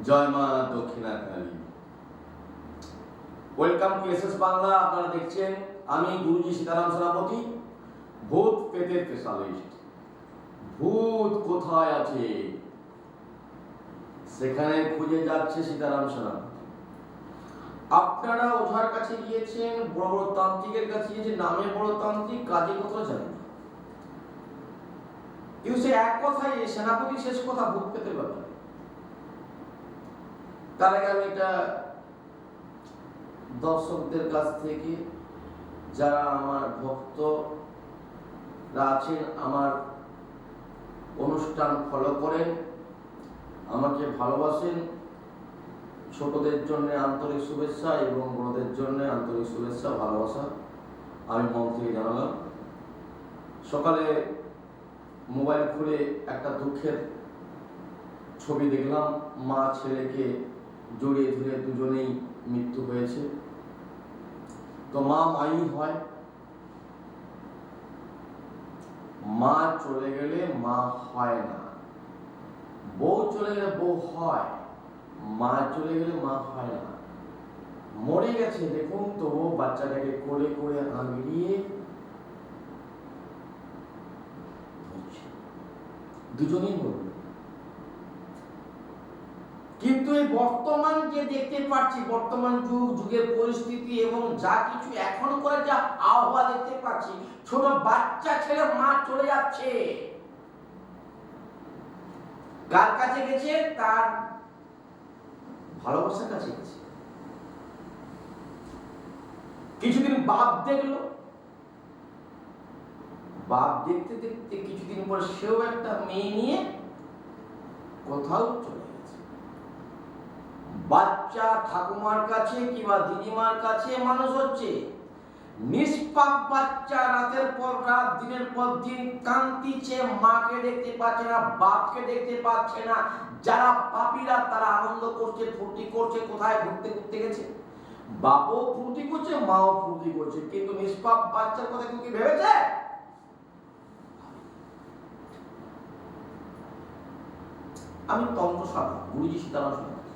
জয় মা দক্ষিণা Kali. Welcome to SS Bangla. আপনারা দেখছেন আমি গুরুজি সীতারাম সেনাপতি, ভূত প্রেতের স্পেশালিস্ট। ভূত কোথায় আছে সেখানে খুঁজে যাচ্ছে সীতারাম সেনাপতি। আপনারা ওঝার কাছে গিয়েছেন, বড় বড় তান্ত্রিকের কাছে গিয়েছেন, নামে বড় তান্ত্রিক, কাজে কোথাও জানেন না। কিন্তু সে এক কথাই সেনাপতি শেষ কথা ভূত প্রেতের ব্যাপারে। তার আগে আমি এটা দর্শকদের কাছ থেকে, যারা আমার ভক্তরা আছেন, আমার অনুষ্ঠান ফলো করেন, আমাকে ভালোবাসেন, ছোটদের জন্য আন্তরিক শুভেচ্ছা এবং বড়দের জন্য আন্তরিক শুভেচ্ছা ভালোবাসা আমি মন থেকে জানালাম। সকালে মোবাইল খুলে একটা দুঃখের ছবি দেখলাম, মা ছেলেকে জড়িয়ে ধরে দুজনেই মৃত্যু হয়েছে। তো মা মাই হয়, মা চলে গেলে মা হয় না, বউ চলে গেলে বউ হয়, মা চলে গেলে মা হয় না। মরে গেছে দেখুন, তো বাচ্চাটাকে কোলে করে আঁগড়িয়ে দুজনেই মরল। কিন্তু এই বর্তমান যে দেখতে পাচ্ছি, বর্তমান যুগের পরিস্থিতি এবং যা কিছু এখন করে যা আবহাওয়া দেখতে পাচ্ছি, ছোট বাচ্চা ছেলে মা চলে যাচ্ছে, কার কাছে গেছে? তার ভালোবাসার কাছে গেছে। কিছুদিন বাপ দেখলো, বাপ দেখতে দেখতে কিছুদিন পর সেও একটা মেয়ে নিয়ে কোথাও চলে গেছে। বাচ্চা ঠাকুমার কাছে কিংবা দিদিমার কাছে মানুষ হচ্ছে। নিষ্পাপ বাচ্চা রাতের পর রাত, দিনের পর দিন কান্দিছে, মাকে দেখতে পাচ্ছে না, বাপকে দেখতে পাচ্ছে না। যারা পাপীরা তারা আনন্দ করছে, ফুর্তি করছে, কোথায় ঘুরতে ঘুরতে গেছে। বাপও ফুর্তি করছে, মাও ফুর্তি করছে, কিন্তু নিষ্পাপ বাচ্চার কথা কেউ কি ভেবেছে? আমি তন্ত্র সাধক গুরুজি সীতারাম সেনাপতি,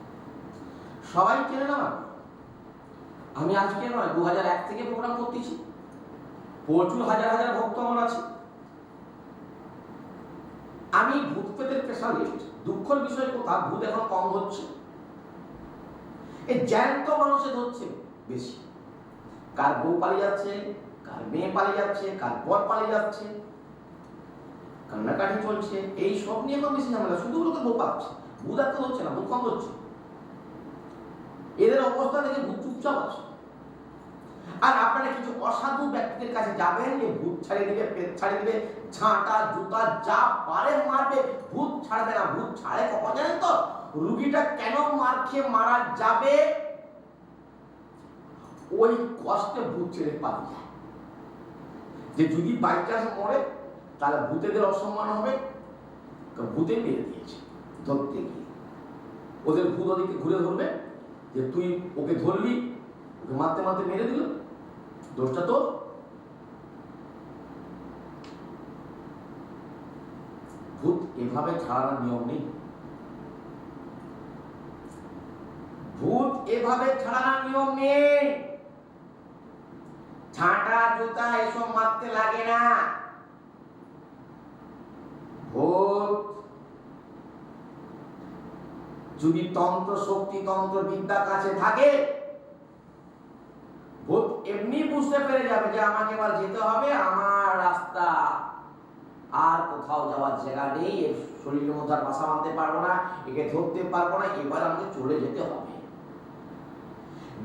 সবাই চেনে না। আমি আজকে নয়, 2001 থেকে প্রোগ্রাম করতেছি, প্রচুর হাজার হাজার ভক্ত আমার আছে। আমি ভূত প্রেতের স্পেশালিস্ট। দুঃখের বিষয় কথা, ভূত এখন কম হচ্ছে, এই জ্যান্ত মানুষে ধরছে বেশি। কার বউ পালিয়ে যাচ্ছে, কার মেয়ে পালিয়ে যাচ্ছে, কার বর পালিয়ে যাচ্ছে, কান্নাকাটি চলছে, এই সব নিয়ে কম বেশি ঝামেলা। শুধু লোকে বউ পাচ্ছে, ভূত আর তো হচ্ছে না, ভূত কম হচ্ছে। এদের অবস্থা দেখে ভূত চুপচাপ আছে। আর আপনারা কিছু অসাধু ব্যক্তিদের কাছে যাবেন, যে ভূত ছাড়িয়ে দিবে, পেট ছাড়িয়ে দিবে, ঝাঁটা জুতা যা পারে মারবে, ভূত ছাড়বে না। ভূত ছাড়ে কখন জানেন তো? রুগীটা কেন মার খেয়ে মারা যাবে, ওই কষ্টে ভূত ছেড়ে পালিয়ে যায়। যে যদি বাই চান্স মরে, তাহলে ভূতেদের অসম্মান হবে, ভূতে মেরে দিয়েছে ধরতে গিয়ে। ওদের ভূত ওদিকে ঘুরে ধরবে, যে তুই ওকে ধরলি, ওকে মারতে মারতে মেরে দিল, দোষটা তো। ভূত এভাবে ছাড়ানোর নিয়ম নেই, ভূত এভাবে ছাড়ানোর নিয়ম নেই। ঝাঁটা জুতা এসব মারতে লাগে না। ভূত যদি তন্ত্র শক্তি, তন্ত্র বিদ্যা কাছে থাকে, ভূত এমনি বুঝতে পেরে যাবে যে আমাকে এবার যেতে হবে, আমার রাস্তা আর কোথাও যাওয়ার জায়গা নেই, এর শরীরের মধ্যে আর বাসা বাঁধতে পারবো না, একে ধরতে পারবো না, এবার আমাকে চলে যেতে হবে।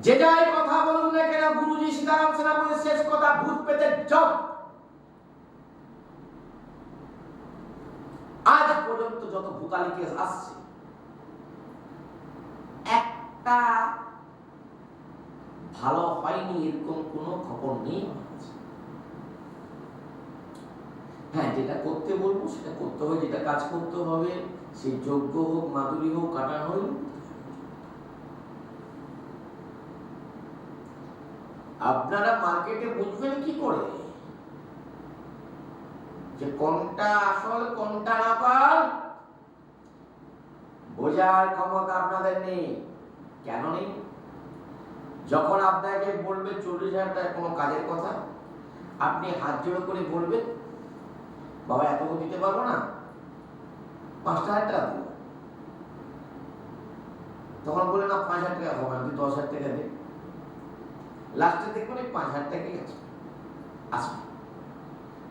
যে যাই কথা বলুন না কেন, গুরুজি সীতারাম সেনাপতির শেষ কথা, ভূত পেতে জব। আজ পর্যন্ত যত ভূতালি কেস আসছে, একটা ভালো হয়নি এরকম কোনো খবর নেই। হ্যাঁ, যেটা করতে বলবো সেটা করতে হবে, যেটা কাজ করতে হবে, সেই যজ্ঞ হোক, মাদুরি হোক, কাটা হোক। আপনারা মার্কেটে বুঝবেন কি করে যে কোনটা আসল কোনটা নকল? বোঝার ক্ষমতা আপনাদের নেই। কেন নেই? যখন আপনাকে বলবে 40,000 টাকা কোনো কাজের কথা, আপনি হাত জোড়ো করে বলবেন বাবা এত দিতে পারবো না, 5,000 টাকা দেবো। তখন বলে না 5,000 টাকা হবে না, 10,000 টাকা দে। লাস্টে দেখবেন 5,000 টাকাই আছে আসবে।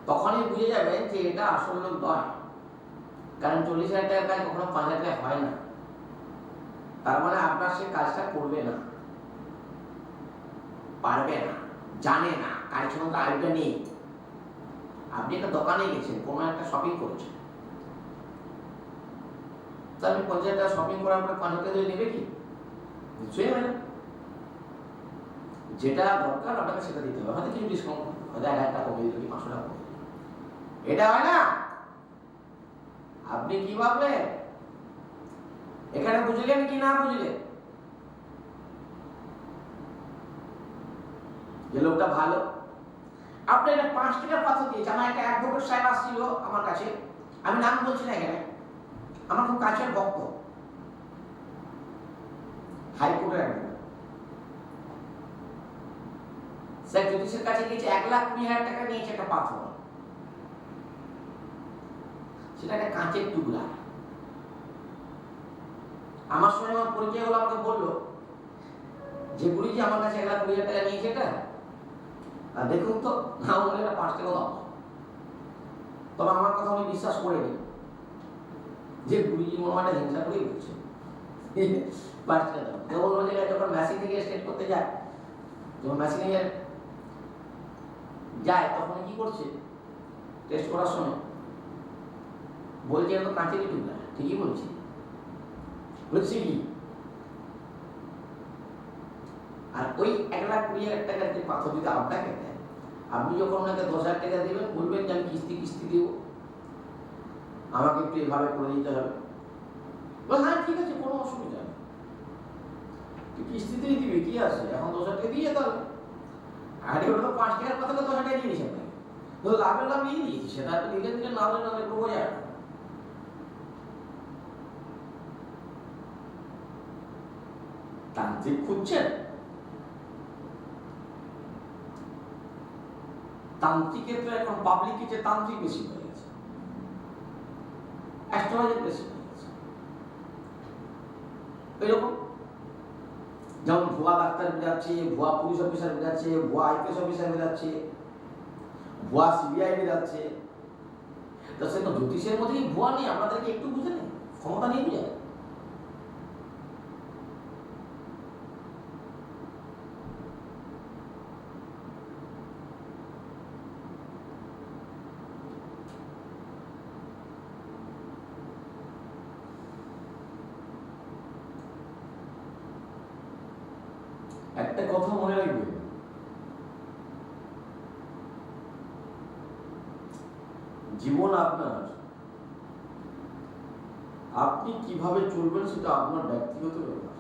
তখনই বুঝে যাবেন যে এটা আসল লোক নয়, কারণ 40,000 টাকার কাজ কখনো 5,000 টাকা হয় না। তার মানে আপনার সে কাজটা করবে না, পারবে না, জানে না, কাজ সম্বন্ধে আইডিয়া নেই। আপনি একটা দোকানে গেছেন, কোনো একটা শপিং করেছেন, তো আপনি 50,000 টাকা শপিং করার পরে 5,000 টাকা দিয়ে নেবে কি? নিশ্চয়ই নেবে না। যেটা দরকার আপনাকে সেটা দিতে হবে, হয়তো কিছু ডিসকাউন্ট, হয়তো 1,000 টাকা কমিয়ে দিল, 500 টাকা কমিয়ে দিল, এটা হয় না। আপনি কি ভাবলেন? এখানে বুঝলেন কি না বুঝলেন যে লোকটা ভালো? আপনি এটা 5 টাকার পাথর দিয়েছে। আমার একটা অ্যাডভোকেট সাহেব আসছিল আমার কাছে, আমি নাম বলছি না এখানে, আমার খুব কাছের ভক্ত, হাইকোর্টের অ্যাডভোকেট। স্যার জ্যোতিষের কাছে গিয়েছে, 1,20,000 টাকা নিয়েছে একটা পাথর, সেটা একটা কাঁচের টুকরা। আমার সঙ্গে আমার পরিচয় হলো, আমাকে বললো যে গুরুজি আমার কাছে 1,20,000 টাকা নিয়েছে এটা, আর দেখুন তো না বলে এটা 5 টাকা দাও। তবে আমার কথা উনি বিশ্বাস করেনি, যে গুরুজি মনে হয় হিংসা করেই বলছে 5 টাকা দাও। তো অন্য জায়গায় যখন মেশিনে গিয়ে স্টেট করতে যায়, যখন মেশিনে যায় তখন কি করছে, টেস্ট করার সময় বলছে এটা তো কাঁচেরই টুকরা। ঠিকই বলছি, বলছি কি? আর ওই 1,20,000 টাকার যে পাথর যদি আপনাকে দেয়, আপনি যখন ওনাকে 10,000 টাকা দেবেন, বলবেন যে আমি কিস্তি দেবো, আমাকে একটু এভাবে করে দিতে হবে। হ্যাঁ ঠিক আছে, কোনো অসুবিধা নেই, তুই কিস্তিতেই দিবি, কি আছে, এখন 10,000 টাকা দিয়ে যেতে হবে। আগে ওটা তো 5 টাকার কথা, 10,000 টাকা দিয়ে দিয়েছে আপনাকে, তো লাভের লাভ নিয়ে দিয়েছি, সেটা আপনি দিলে না হলে একটু বোঝা যায় না। তান্ত্রিক খুঁজছেন? তান্ত্রিকের তো এখন পাবলিকের যে তান্ত্রিক বেশি হয়ে গেছে, অ্যাস্ট্রোলজার বেশি হয়ে গেছে। এরকম যেমন ভুয়া ডাক্তার বেরাচ্ছে, ভুয়া পুলিশ অফিসার বেরাচ্ছে, ভুয়া আইপিএস অফিসার বেরাচ্ছে, ভুয়া সিবিআই বেরাচ্ছে। তো সে তো জ্যোতিষের মধ্যেই ভুয়া নেই, আপনাদেরকে একটু বুঝে নেই, ক্ষমতা নেই বুঝে। একটা কথা মনে রাখবেন, জীবন আপনার, আপনি কিভাবে চলবেন সেটা আপনার ব্যক্তিগত ব্যাপার।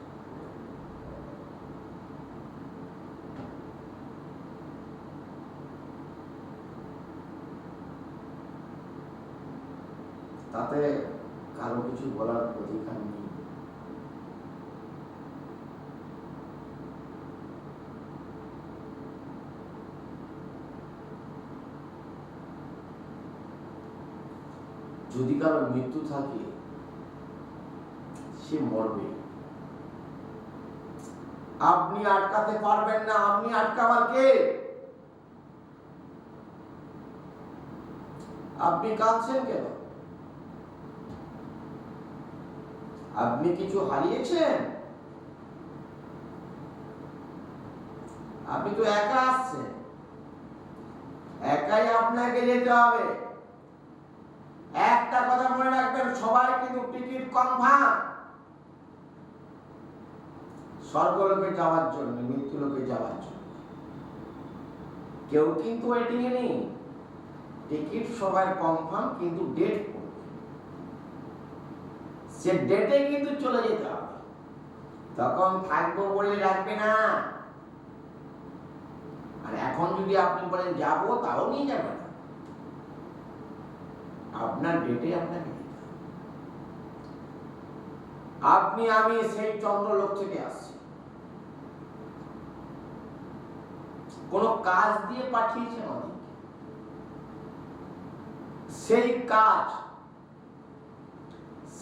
তাতে কারো কিছু বলার অধিকার নেই। যদি কারো মৃত্যু থাকে, সে মরবে, আপনি আটকাতে পারবেন না। আপনি আটকাবার কে? আপনি কাঁদছেন কেন? আপনি কিছু হারিয়েছেন? আপনি তো একা আসছেন, একাই আপনাকে যেতে হবে। একটা কথা মনে রাখবেন, সবাই কিন্তু টিকিট কনফার্ম স্বর্গলোকে যাওয়ার জন্য, মৃত্যুলোকে যাওয়ার জন্য। কেউ কিন্তু ওয়েটিং এ নেই, টিকিট সবাই কনফার্ম, কিন্তু ডেট পড়বে, সে ডেটে কিন্তু চলে যেতে হবে। তখন থাকবো বলে রাখবে না। আর এখন যদি আপনি বলেন যাবো, তাও নিয়ে যাবে না, আপনার ডেটে আপনাকে। আপনি আমি সেই চন্দ্রলোক থেকে আসছি, কোন কাজ দিয়ে পাঠিয়েছে আমাদের, সেই কাজ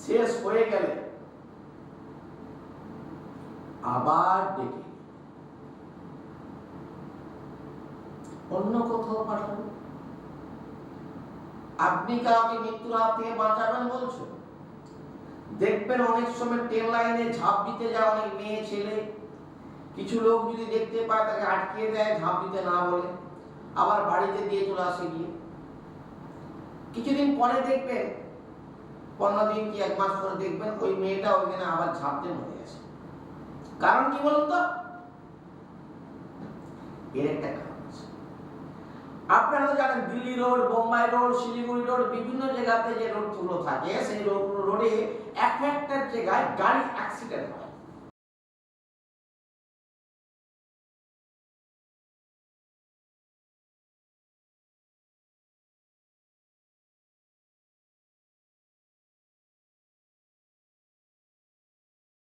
শেষ হয়ে গেলে আবার ডেকে অন্য কোথাও পাঠাবো। আপনি কাউকে মৃত্যুর হাত থেকে বাঁচাবেন বলছো? দেখবেন অনেক সময় ট্রেন লাইনে ঝাঁপ দিতে যায় অনেক মেয়ে ছেলে, কিছু লোক যদি দেখতে পায় তাকে আটকে দেয় ঝাঁপ দিতে না বলে, আবার বাড়িতে দিয়ে চলে আসে গিয়ে। কিছুদিন পরে দেখবেন, 15 দিন কি 1 মাস পরে দেখবেন ওই মেয়েটা ওইখানে আবার ঝাঁপ দিয়ে মরে গেছে। কারণ কি বলুন তো? এর একটা কারণ আছে। আপনারা তো জানেন Delhi road, Bombay road, Siliguri road, বিভিন্ন জায়গাতে যে রোডগুলো থাকে সেই রোডে এক একটা জায়গায় গাড়ি অ্যাক্সিডেন্ট হয়।